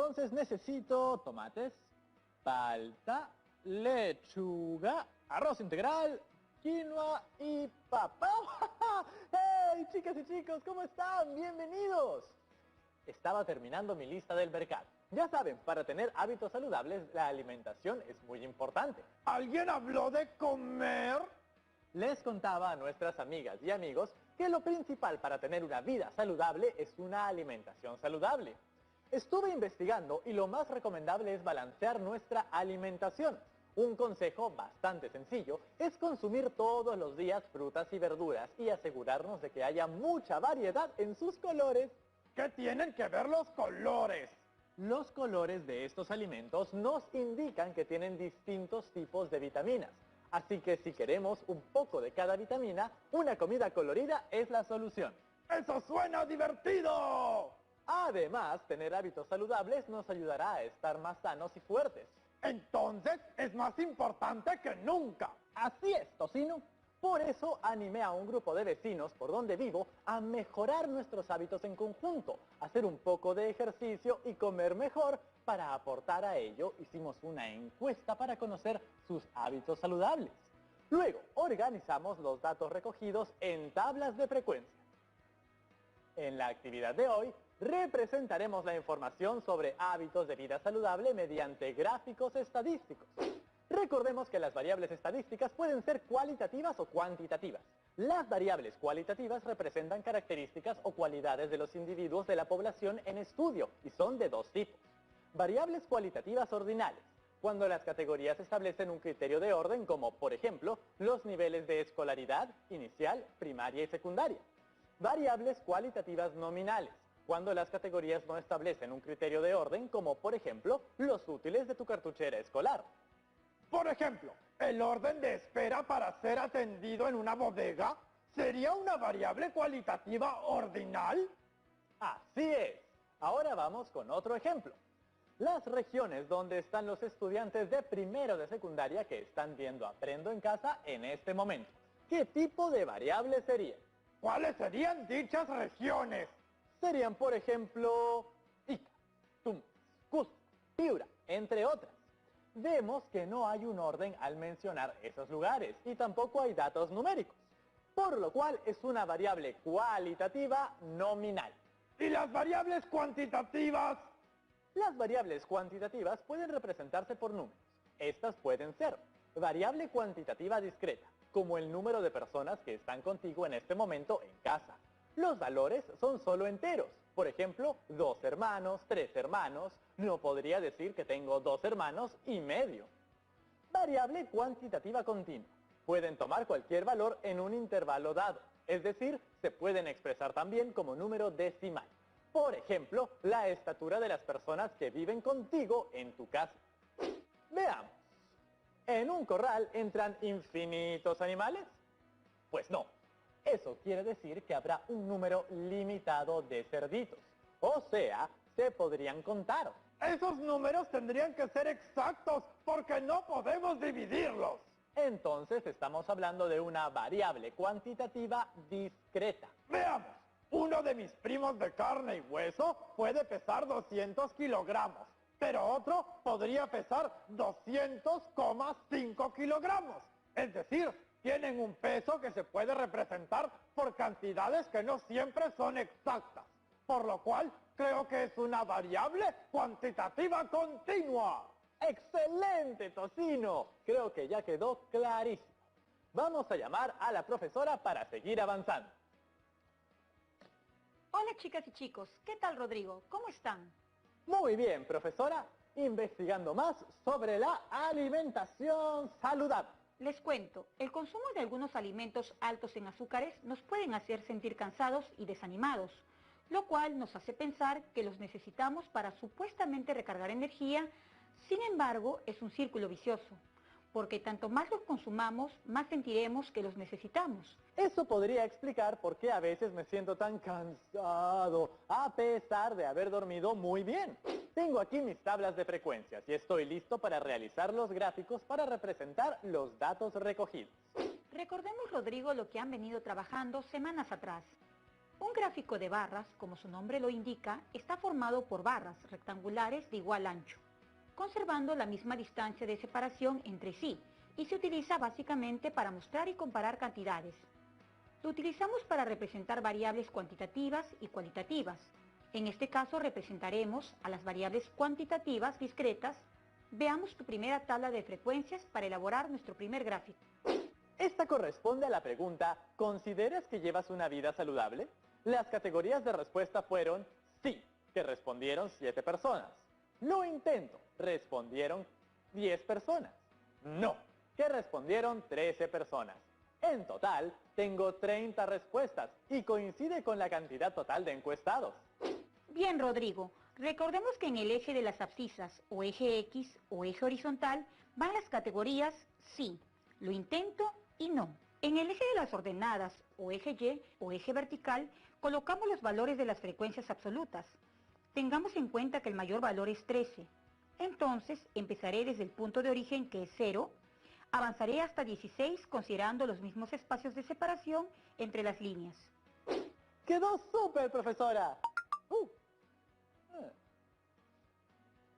entonces necesito tomates, palta, lechuga, arroz integral, quinoa y papa. ¡Hey, chicas y chicos! ¿Cómo están? ¡Bienvenidos! Estaba terminando mi lista del mercado. Ya saben, para tener hábitos saludables, la alimentación es muy importante. ¿Alguien habló de comer? Les contaba a nuestras amigas y amigos que lo principal para tener una vida saludable es una alimentación saludable. Estuve investigando y lo más recomendable es balancear nuestra alimentación. Un consejo bastante sencillo es consumir todos los días frutas y verduras y asegurarnos de que haya mucha variedad en sus colores. ¿Qué tienen que ver los colores? Los colores de estos alimentos nos indican que tienen distintos tipos de vitaminas. Así que si queremos un poco de cada vitamina, una comida colorida es la solución. ¡Eso suena divertido! Además, tener hábitos saludables nos ayudará a estar más sanos y fuertes. Entonces, es más importante que nunca. Así es, Tocino. Por eso animé a un grupo de vecinos por donde vivo a mejorar nuestros hábitos en conjunto, hacer un poco de ejercicio y comer mejor. Para aportar a ello, hicimos una encuesta para conocer sus hábitos saludables. Luego, organizamos los datos recogidos en tablas de frecuencia. En la actividad de hoy, representaremos la información sobre hábitos de vida saludable mediante gráficos estadísticos. Recordemos que las variables estadísticas pueden ser cualitativas o cuantitativas. Las variables cualitativas representan características o cualidades de los individuos de la población en estudio y son de dos tipos. Variables cualitativas ordinales, cuando las categorías establecen un criterio de orden como, por ejemplo, los niveles de escolaridad, inicial, primaria y secundaria. Variables cualitativas nominales, cuando las categorías no establecen un criterio de orden como, por ejemplo, los útiles de tu cartuchera escolar. Por ejemplo, el orden de espera para ser atendido en una bodega sería una variable cualitativa ordinal. Así es. Ahora vamos con otro ejemplo. Las regiones donde están los estudiantes de primero de secundaria que están viendo Aprendo en Casa en este momento. ¿Qué tipo de variable sería? ¿Cuáles serían dichas regiones? Serían, por ejemplo, Ica, Tumbes, Cusco, Piura, entre otras. Vemos que no hay un orden al mencionar esos lugares y tampoco hay datos numéricos, por lo cual es una variable cualitativa nominal. ¿Y las variables cuantitativas? Las variables cuantitativas pueden representarse por números. Estas pueden ser variable cuantitativa discreta, como el número de personas que están contigo en este momento en casa. Los valores son solo enteros. Por ejemplo, 2 hermanos, 3 hermanos. No podría decir que tengo 2 hermanos y medio. Variable cuantitativa continua. Pueden tomar cualquier valor en un intervalo dado. Es decir, se pueden expresar también como número decimal. Por ejemplo, la estatura de las personas que viven contigo en tu casa. Veamos. ¿En un corral entran infinitos animales? Pues no. Eso quiere decir que habrá un número limitado de cerditos. O sea, se podrían contar. Esos números tendrían que ser exactos porque no podemos dividirlos. Entonces estamos hablando de una variable cuantitativa discreta. Veamos. Uno de mis primos de carne y hueso puede pesar 200 kilogramos, pero otro podría pesar 200,5 kilogramos. Es decir, tienen un peso que se puede representar por cantidades que no siempre son exactas, por lo cual creo que es una variable cuantitativa continua. ¡Excelente, Tocino! Creo que ya quedó clarísimo. Vamos a llamar a la profesora para seguir avanzando. Hola chicas y chicos, ¿qué tal Rodrigo? ¿Cómo están? Muy bien, profesora. Investigando más sobre la alimentación saludable. Les cuento, el consumo de algunos alimentos altos en azúcares nos pueden hacer sentir cansados y desanimados, lo cual nos hace pensar que los necesitamos para supuestamente recargar energía. Sin embargo, es un círculo vicioso, porque tanto más los consumamos, más sentiremos que los necesitamos. Eso podría explicar por qué a veces me siento tan cansado, a pesar de haber dormido muy bien. Tengo aquí mis tablas de frecuencias y estoy listo para realizar los gráficos para representar los datos recogidos. Recordemos, Rodrigo, lo que han venido trabajando semanas atrás. Un gráfico de barras, como su nombre lo indica, está formado por barras rectangulares de igual ancho, conservando la misma distancia de separación entre sí, y se utiliza básicamente para mostrar y comparar cantidades. Lo utilizamos para representar variables cuantitativas y cualitativas. En este caso representaremos a las variables cuantitativas discretas. Veamos tu primera tabla de frecuencias para elaborar nuestro primer gráfico. Esta corresponde a la pregunta, ¿consideras que llevas una vida saludable? Las categorías de respuesta fueron sí, que respondieron 7 personas. Lo intento, respondieron 10 personas. No, que respondieron 13 personas. En total, tengo 30 respuestas y coincide con la cantidad total de encuestados. Bien, Rodrigo, recordemos que en el eje de las abscisas, o eje X, o eje horizontal, van las categorías sí, lo intento y no. En el eje de las ordenadas, o eje Y, o eje vertical, colocamos los valores de las frecuencias absolutas. Tengamos en cuenta que el mayor valor es 13. Entonces, empezaré desde el punto de origen, que es 0, avanzaré hasta 16 considerando los mismos espacios de separación entre las líneas. ¡Quedó súper, profesora!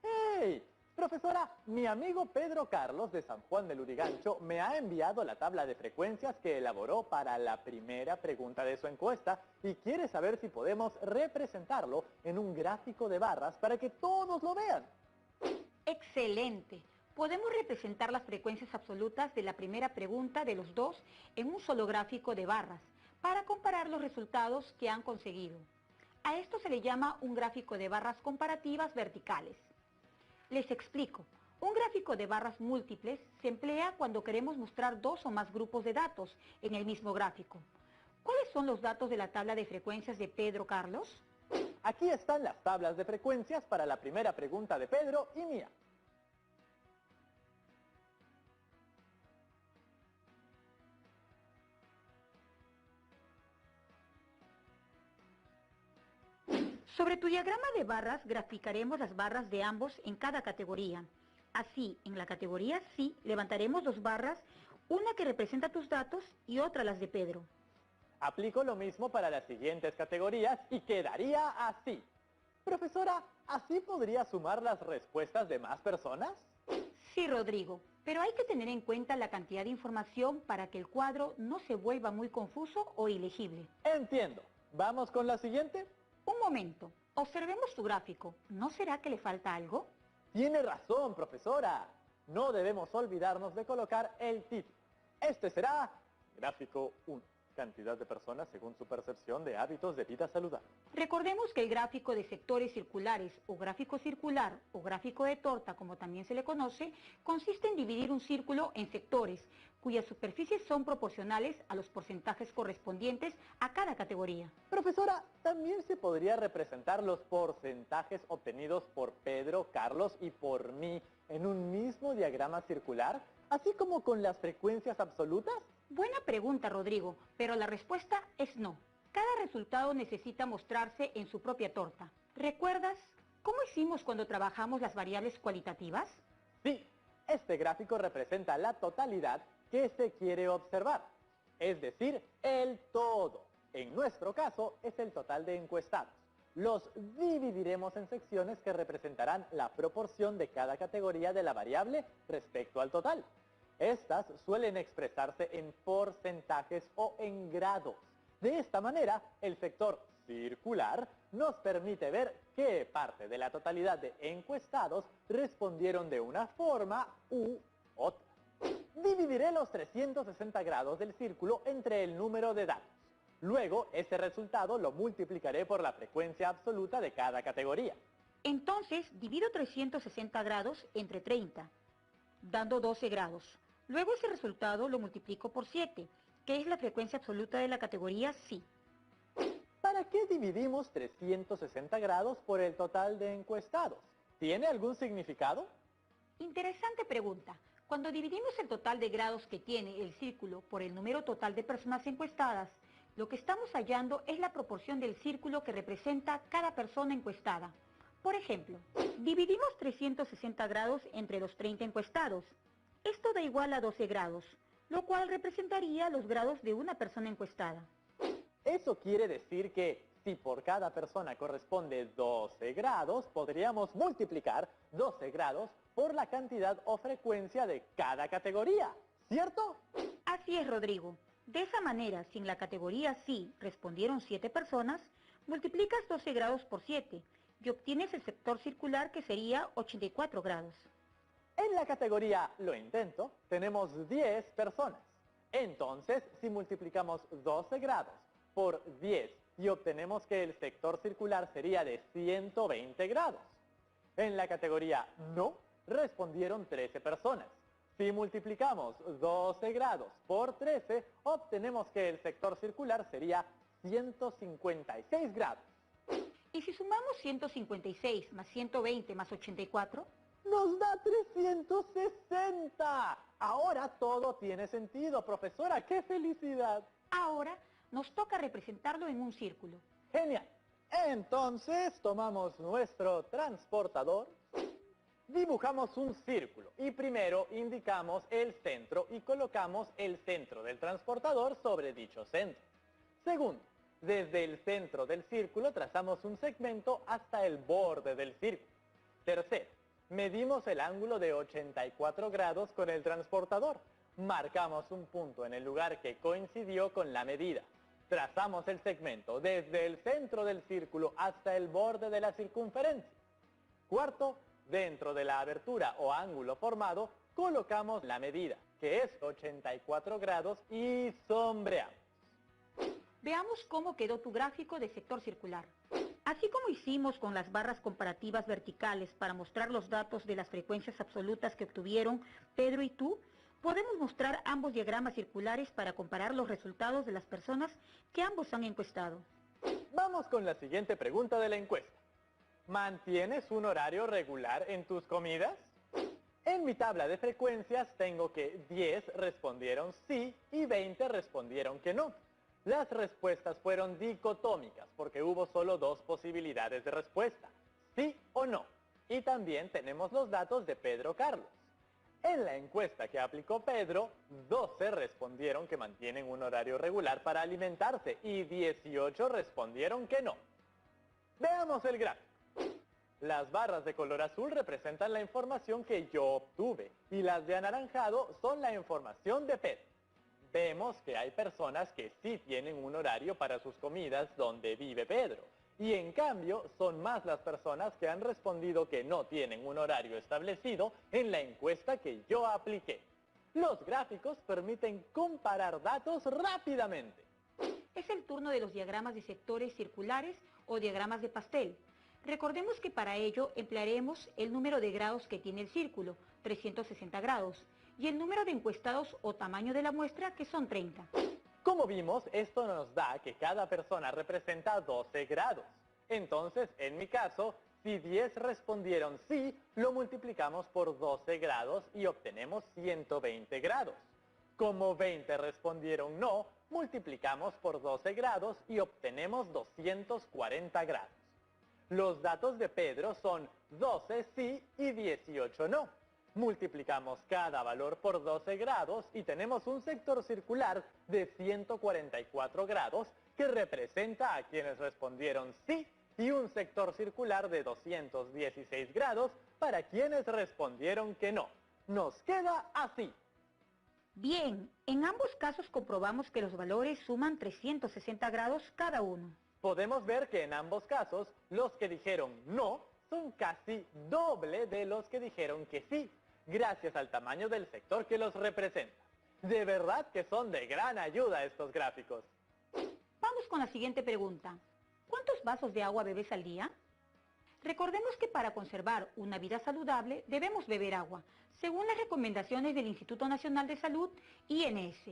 ¡Hey! Profesora, mi amigo Pedro Carlos de San Juan del Lurigancho me ha enviado la tabla de frecuencias que elaboró para la primera pregunta de su encuesta y quiere saber si podemos representarlo en un gráfico de barras para que todos lo vean. ¡Excelente! Podemos representar las frecuencias absolutas de la primera pregunta de los dos en un solo gráfico de barras para comparar los resultados que han conseguido. A esto se le llama un gráfico de barras comparativas verticales. Les explico. Un gráfico de barras múltiples se emplea cuando queremos mostrar dos o más grupos de datos en el mismo gráfico. ¿Cuáles son los datos de la tabla de frecuencias de Pedro Carlos? Aquí están las tablas de frecuencias para la primera pregunta de Pedro y mía. Sobre tu diagrama de barras graficaremos las barras de ambos en cada categoría. Así, en la categoría sí, levantaremos dos barras, una que representa tus datos y otra las de Pedro. Aplico lo mismo para las siguientes categorías y quedaría así. Profesora, ¿así podría sumar las respuestas de más personas? Sí, Rodrigo, pero hay que tener en cuenta la cantidad de información para que el cuadro no se vuelva muy confuso o ilegible. Entiendo. ¿Vamos con la siguiente? Un momento, observemos tu gráfico. ¿No será que le falta algo? Tiene razón, profesora. No debemos olvidarnos de colocar el título. Este será gráfico 1. Cantidad de personas según su percepción de hábitos de vida saludable. Recordemos que el gráfico de sectores circulares o gráfico circular o gráfico de torta, como también se le conoce, consiste en dividir un círculo en sectores, cuyas superficies son proporcionales a los porcentajes correspondientes a cada categoría. Profesora, también se podría representar los porcentajes obtenidos por Pedro, Carlos y por mí en un mismo diagrama circular, así como con las frecuencias absolutas. Buena pregunta, Rodrigo, pero la respuesta es no. Cada resultado necesita mostrarse en su propia torta. ¿Recuerdas cómo hicimos cuando trabajamos las variables cualitativas? Sí, este gráfico representa la totalidad que se quiere observar, es decir, el todo. En nuestro caso es el total de encuestados. Los dividiremos en secciones que representarán la proporción de cada categoría de la variable respecto al total. Estas suelen expresarse en porcentajes o en grados. De esta manera, el sector circular nos permite ver qué parte de la totalidad de encuestados respondieron de una forma u otra. Dividiré los 360 grados del círculo entre el número de datos. Luego, ese resultado lo multiplicaré por la frecuencia absoluta de cada categoría. Entonces, divido 360 grados entre 30, dando 12 grados. Luego ese resultado lo multiplico por 7, que es la frecuencia absoluta de la categoría sí. ¿Para qué dividimos 360 grados por el total de encuestados? ¿Tiene algún significado? Interesante pregunta. Cuando dividimos el total de grados que tiene el círculo por el número total de personas encuestadas, lo que estamos hallando es la proporción del círculo que representa cada persona encuestada. Por ejemplo, dividimos 360 grados entre los 30 encuestados. Esto da igual a 12 grados, lo cual representaría los grados de una persona encuestada. Eso quiere decir que si por cada persona corresponde 12 grados, podríamos multiplicar 12 grados por la cantidad o frecuencia de cada categoría, ¿cierto? Así es, Rodrigo. De esa manera, si en la categoría sí respondieron 7 personas, multiplicas 12 grados por 7 y obtienes el sector circular que sería 84 grados. En la categoría Lo intento, tenemos 10 personas. Entonces, si multiplicamos 12 grados por 10 y obtenemos que el sector circular sería de 120 grados. En la categoría No, respondieron 13 personas. Si multiplicamos 12 grados por 13, obtenemos que el sector circular sería 156 grados. ¿Y si sumamos 156 más 120 más 84? ¡Nos da 360! Ahora todo tiene sentido, profesora. ¡Qué felicidad! Ahora nos toca representarlo en un círculo. ¡Genial! Entonces tomamos nuestro transportador, dibujamos un círculo y primero indicamos el centro y colocamos el centro del transportador sobre dicho centro. Segundo, desde el centro del círculo trazamos un segmento hasta el borde del círculo. Tercero, medimos el ángulo de 84 grados con el transportador. Marcamos un punto en el lugar que coincidió con la medida. Trazamos el segmento desde el centro del círculo hasta el borde de la circunferencia. Cuarto, dentro de la abertura o ángulo formado, colocamos la medida, que es 84 grados, y sombreamos. Veamos cómo quedó tu gráfico de sector circular. Así como hicimos con las barras comparativas verticales para mostrar los datos de las frecuencias absolutas que obtuvieron Pedro y tú, podemos mostrar ambos diagramas circulares para comparar los resultados de las personas que ambos han encuestado. Vamos con la siguiente pregunta de la encuesta. ¿Mantienes un horario regular en tus comidas? En mi tabla de frecuencias tengo que 10 respondieron sí y 20 respondieron que no. Las respuestas fueron dicotómicas porque hubo solo dos posibilidades de respuesta, sí o no. Y también tenemos los datos de Pedro Carlos. En la encuesta que aplicó Pedro, 12 respondieron que mantienen un horario regular para alimentarse y 18 respondieron que no. Veamos el gráfico. Las barras de color azul representan la información que yo obtuve y las de anaranjado son la información de Pedro. Vemos que hay personas que sí tienen un horario para sus comidas donde vive Pedro. Y en cambio, son más las personas que han respondido que no tienen un horario establecido en la encuesta que yo apliqué. Los gráficos permiten comparar datos rápidamente. Es el turno de los diagramas de sectores circulares o diagramas de pastel. Recordemos que para ello emplearemos el número de grados que tiene el círculo, 360 grados, y el número de encuestados o tamaño de la muestra, que son 30. Como vimos, esto nos da que cada persona representa 12 grados. Entonces, en mi caso, si 10 respondieron sí, lo multiplicamos por 12 grados y obtenemos 120 grados. Como 20 respondieron no, multiplicamos por 12 grados y obtenemos 240 grados. Los datos de Pedro son 12 sí y 18 no. Multiplicamos cada valor por 12 grados y tenemos un sector circular de 144 grados que representa a quienes respondieron sí y un sector circular de 216 grados para quienes respondieron que no. Nos queda así. Bien, en ambos casos comprobamos que los valores suman 360 grados cada uno. Podemos ver que en ambos casos los que dijeron no son casi doble de los que dijeron que sí, gracias al tamaño del sector que los representa. De verdad que son de gran ayuda estos gráficos. Vamos con la siguiente pregunta. ¿Cuántos vasos de agua bebes al día? Recordemos que para conservar una vida saludable debemos beber agua, según las recomendaciones del Instituto Nacional de Salud, INS.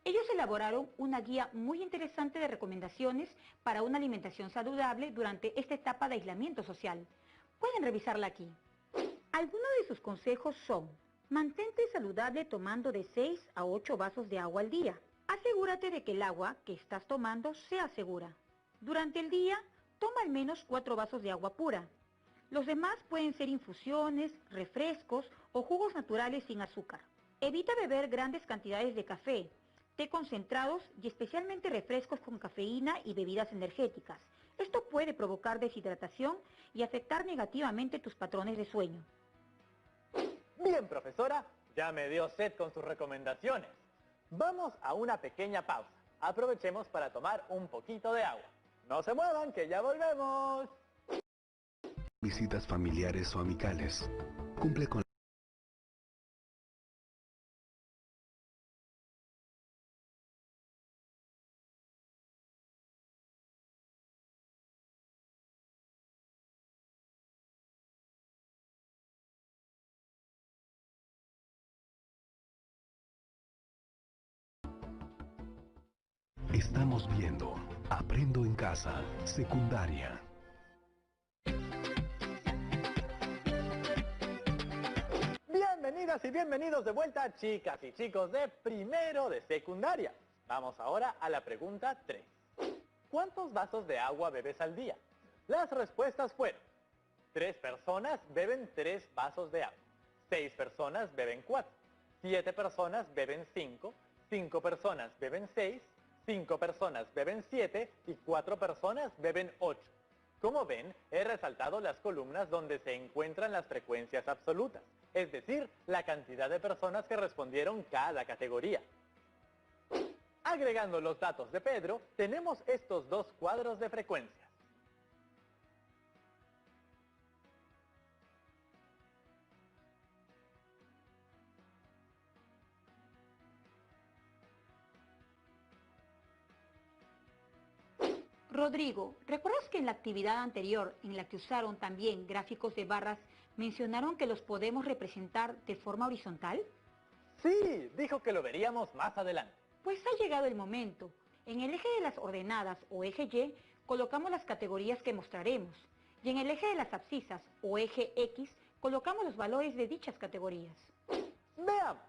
Ellos elaboraron una guía muy interesante de recomendaciones para una alimentación saludable durante esta etapa de aislamiento social. Pueden revisarla aquí. Algunos de sus consejos son: mantente saludable tomando de 6 a 8 vasos de agua al día. Asegúrate de que el agua que estás tomando sea segura. Durante el día, toma al menos 4 vasos de agua pura. Los demás pueden ser infusiones, refrescos o jugos naturales sin azúcar. Evita beber grandes cantidades de café, té concentrados y especialmente refrescos con cafeína y bebidas energéticas. Esto puede provocar deshidratación y afectar negativamente tus patrones de sueño. Bien, profesora, ya me dio sed con sus recomendaciones. Vamos a una pequeña pausa. Aprovechemos para tomar un poquito de agua. No se muevan, que ya volvemos. Visitas familiares o amicales. Cumple con Estamos viendo Aprendo en Casa, secundaria. Bienvenidas y bienvenidos de vuelta, chicas y chicos de primero de secundaria. Vamos ahora a la pregunta 3. ¿Cuántos vasos de agua bebes al día? Las respuestas fueron: 3 personas beben 3 vasos de agua, 6 personas beben 4, 7 personas beben 5, 5 personas beben 6, 5 personas beben 7 y 4 personas beben 8. Como ven, he resaltado las columnas donde se encuentran las frecuencias absolutas, es decir, la cantidad de personas que respondieron cada categoría. Agregando los datos de Pedro, tenemos estos dos cuadros de frecuencias. Rodrigo, ¿recuerdas que en la actividad anterior, en la que usaron también gráficos de barras, mencionaron que los podemos representar de forma horizontal? Sí, dijo que lo veríamos más adelante. Pues ha llegado el momento. En el eje de las ordenadas o eje Y, colocamos las categorías que mostraremos. Y en el eje de las abscisas o eje X, colocamos los valores de dichas categorías. Veamos.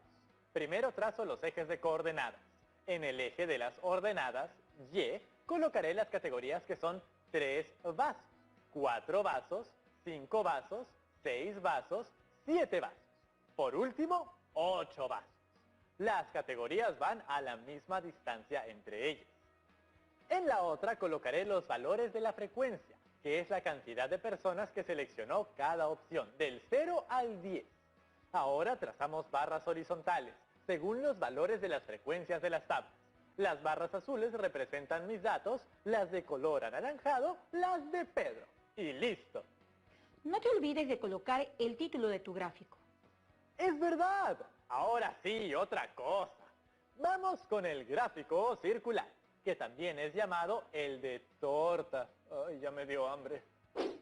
Primero trazo los ejes de coordenadas. En el eje de las ordenadas, Y, colocaré las categorías que son 3 vasos, 4 vasos, 5 vasos, 6 vasos, 7 vasos. Por último, 8 vasos. Las categorías van a la misma distancia entre ellas. En la otra colocaré los valores de la frecuencia, que es la cantidad de personas que seleccionó cada opción, del 0 al 10. Ahora trazamos barras horizontales, según los valores de las frecuencias de las tablas. Las barras azules representan mis datos, las de color anaranjado, las de Pedro. Y listo. No te olvides de colocar el título de tu gráfico. ¡Es verdad! Ahora sí, otra cosa. Vamos con el gráfico circular, que también es llamado el de torta. Ay, ya me dio hambre.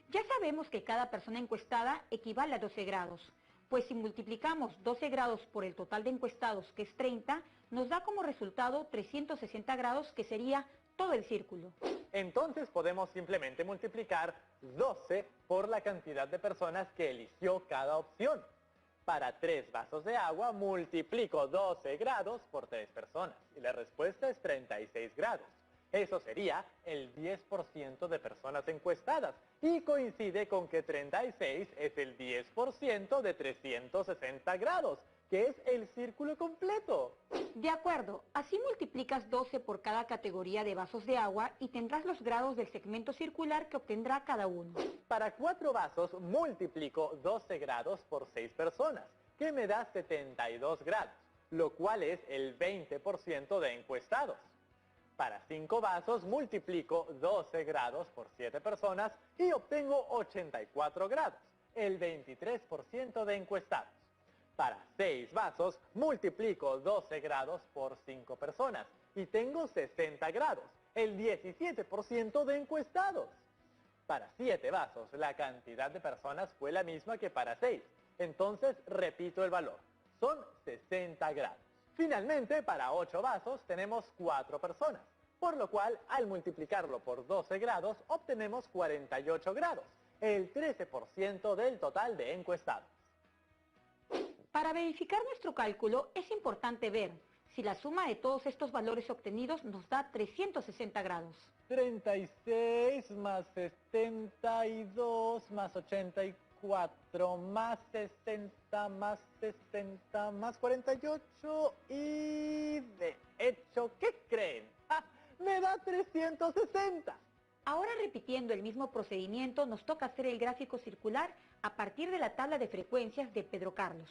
Ya sabemos que cada persona encuestada equivale a 12 grados, pues si multiplicamos 12 grados por el total de encuestados, que es 30, nos da como resultado 360 grados, que sería todo el círculo. Entonces podemos simplemente multiplicar 12 por la cantidad de personas que eligió cada opción. Para 3 vasos de agua multiplico 12 grados por 3 personas y la respuesta es 36 grados. Eso sería el 10% de personas encuestadas y coincide con que 36 es el 10% de 360 grados, que es el círculo completo. De acuerdo, así multiplicas 12 por cada categoría de vasos de agua y tendrás los grados del segmento circular que obtendrá cada uno. Para 4 vasos multiplico 12 grados por 6 personas, que me da 72 grados, lo cual es el 20% de encuestados. Para 5 vasos multiplico 12 grados por 7 personas y obtengo 84 grados, el 23% de encuestados. Para 6 vasos multiplico 12 grados por 5 personas y tengo 60 grados, el 17% de encuestados. Para 7 vasos la cantidad de personas fue la misma que para 6, entonces repito el valor, son 60 grados. Finalmente, para 8 vasos tenemos 4 personas, por lo cual al multiplicarlo por 12 grados obtenemos 48 grados, el 13% del total de encuestados. Para verificar nuestro cálculo es importante ver si la suma de todos estos valores obtenidos nos da 360 grados. 36 más 72 más 84 4 más 60 más 60 más 48 y de hecho, ¿qué creen? ¡Ah! Me da 360. Ahora repitiendo el mismo procedimiento nos toca hacer el gráfico circular a partir de la tabla de frecuencias de Pedro Carlos.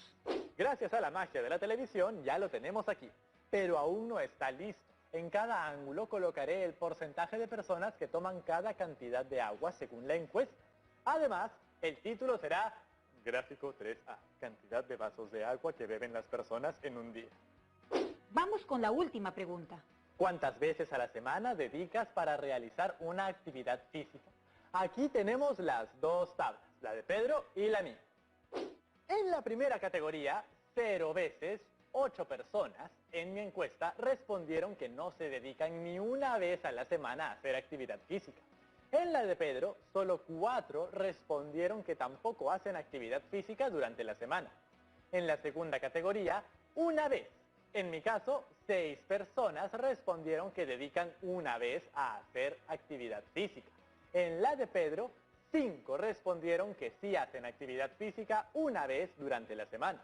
Gracias a la magia de la televisión ya lo tenemos aquí, pero aún no está listo. En cada ángulo colocaré el porcentaje de personas que toman cada cantidad de agua según la encuesta. Además, el título será Gráfico 3A, cantidad de vasos de agua que beben las personas en un día. Vamos con la última pregunta. ¿Cuántas veces a la semana dedicas para realizar una actividad física? Aquí tenemos las dos tablas, la de Pedro y la mía. En la primera categoría, 0 veces, 8 personas en mi encuesta respondieron que no se dedican ni una vez a la semana a hacer actividad física. En la de Pedro, solo 4 respondieron que tampoco hacen actividad física durante la semana. En la segunda categoría, una vez. En mi caso, 6 personas respondieron que dedican una vez a hacer actividad física. En la de Pedro, 5 respondieron que sí hacen actividad física una vez durante la semana.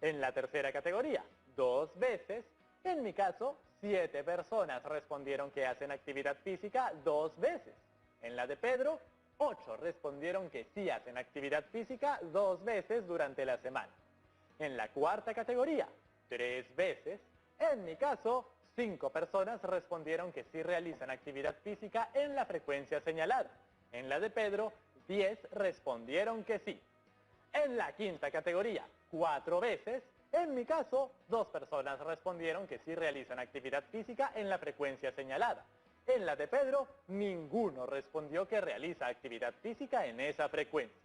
En la tercera categoría, 2 veces. En mi caso, 7 personas respondieron que hacen actividad física 2 veces. En la de Pedro, 8 respondieron que sí hacen actividad física 2 veces durante la semana. En la cuarta categoría, 3 veces. En mi caso, 5 personas respondieron que sí realizan actividad física en la frecuencia señalada. En la de Pedro, 10 respondieron que sí. En la quinta categoría, 4 veces. En mi caso, 2 personas respondieron que sí realizan actividad física en la frecuencia señalada. En la de Pedro, ninguno respondió que realiza actividad física en esa frecuencia.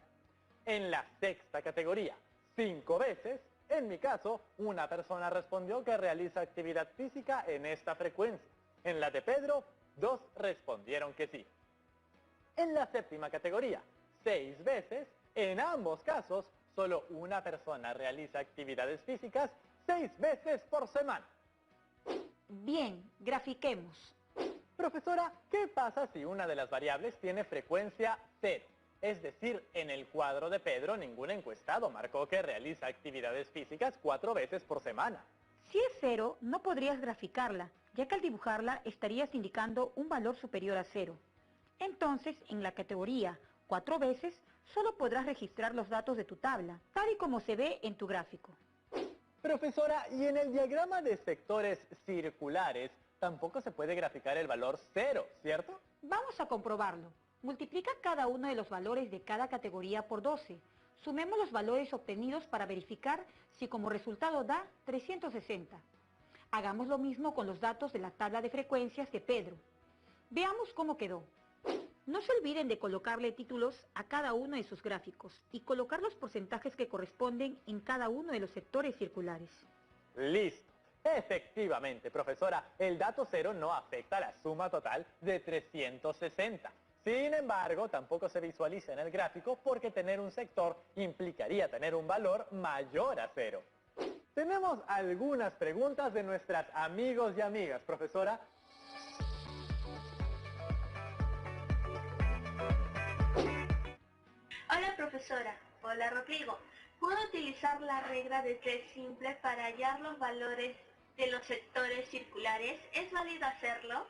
En la sexta categoría, 5 veces. En mi caso, una persona respondió que realiza actividad física en esta frecuencia. En la de Pedro, 2 respondieron que sí. En la séptima categoría, 6 veces. En ambos casos, solo una persona realiza actividades físicas 6 veces por semana. Bien, grafiquemos. Profesora, ¿qué pasa si una de las variables tiene frecuencia 0? Es decir, en el cuadro de Pedro ningún encuestado marcó que realiza actividades físicas 4 veces por semana. Si es 0, no podrías graficarla, ya que al dibujarla estarías indicando un valor superior a 0. Entonces, en la categoría 4 veces, solo podrás registrar los datos de tu tabla, tal y como se ve en tu gráfico. Profesora, y en el diagrama de sectores circulares tampoco se puede graficar el valor 0, ¿cierto? Vamos a comprobarlo. Multiplica cada uno de los valores de cada categoría por 12. Sumemos los valores obtenidos para verificar si como resultado da 360. Hagamos lo mismo con los datos de la tabla de frecuencias de Pedro. Veamos cómo quedó. No se olviden de colocarle títulos a cada uno de sus gráficos y colocar los porcentajes que corresponden en cada uno de los sectores circulares. Listo. Efectivamente, profesora, el dato 0 no afecta la suma total de 360. Sin embargo, tampoco se visualiza en el gráfico porque tener un sector implicaría tener un valor mayor a 0. Tenemos algunas preguntas de nuestras amigos y amigas, profesora. Hola profesora, hola Rodrigo. ¿Puedo utilizar la regla de 3 simple para hallar los valores de los sectores circulares? ¿Es válido hacerlo?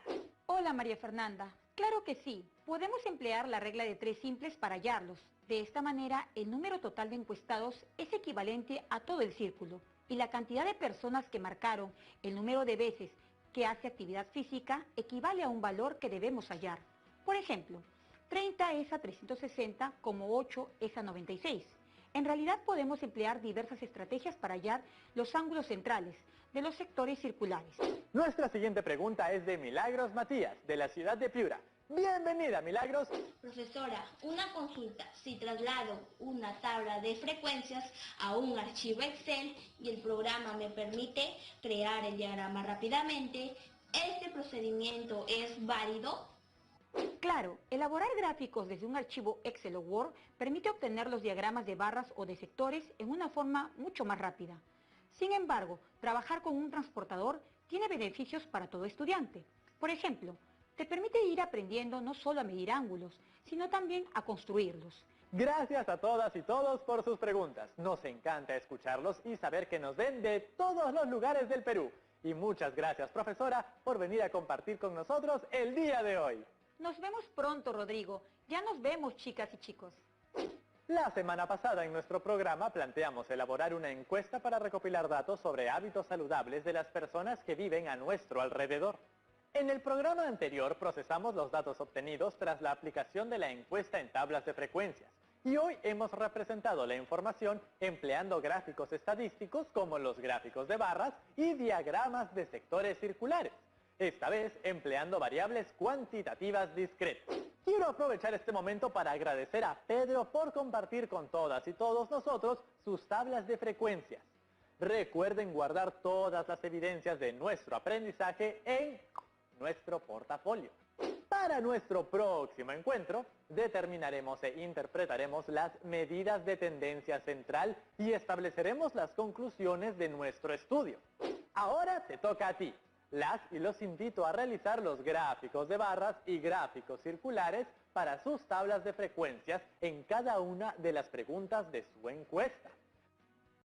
Hola María Fernanda. Claro que sí. Podemos emplear la regla de 3 simples para hallarlos. De esta manera, el número total de encuestados es equivalente a todo el círculo y la cantidad de personas que marcaron el número de veces que hace actividad física equivale a un valor que debemos hallar. Por ejemplo, 30 es a 360 como 8 es a 96. En realidad podemos emplear diversas estrategias para hallar los ángulos centrales de los sectores circulares. Nuestra siguiente pregunta es de Milagros Matías, de la ciudad de Piura. Bienvenida, Milagros. Profesora, una consulta. Si traslado una tabla de frecuencias a un archivo Excel y el programa me permite crear el diagrama rápidamente, ¿este procedimiento es válido? Claro, elaborar gráficos desde un archivo Excel o Word permite obtener los diagramas de barras o de sectores en una forma mucho más rápida. Sin embargo, trabajar con un transportador tiene beneficios para todo estudiante. Por ejemplo, te permite ir aprendiendo no solo a medir ángulos, sino también a construirlos. Gracias a todas y todos por sus preguntas. Nos encanta escucharlos y saber que nos ven de todos los lugares del Perú. Y muchas gracias, profesora, por venir a compartir con nosotros el día de hoy. Nos vemos pronto, Rodrigo. Ya nos vemos, chicas y chicos. La semana pasada en nuestro programa planteamos elaborar una encuesta para recopilar datos sobre hábitos saludables de las personas que viven a nuestro alrededor. En el programa anterior procesamos los datos obtenidos tras la aplicación de la encuesta en tablas de frecuencias. Y hoy hemos representado la información empleando gráficos estadísticos como los gráficos de barras y diagramas de sectores circulares. Esta vez empleando variables cuantitativas discretas. Quiero aprovechar este momento para agradecer a Pedro por compartir con todas y todos nosotros sus tablas de frecuencias. Recuerden guardar todas las evidencias de nuestro aprendizaje en nuestro portafolio. Para nuestro próximo encuentro, determinaremos e interpretaremos las medidas de tendencia central y estableceremos las conclusiones de nuestro estudio. Ahora te toca a ti. Las y los invito a realizar los gráficos de barras y gráficos circulares para sus tablas de frecuencias en cada una de las preguntas de su encuesta.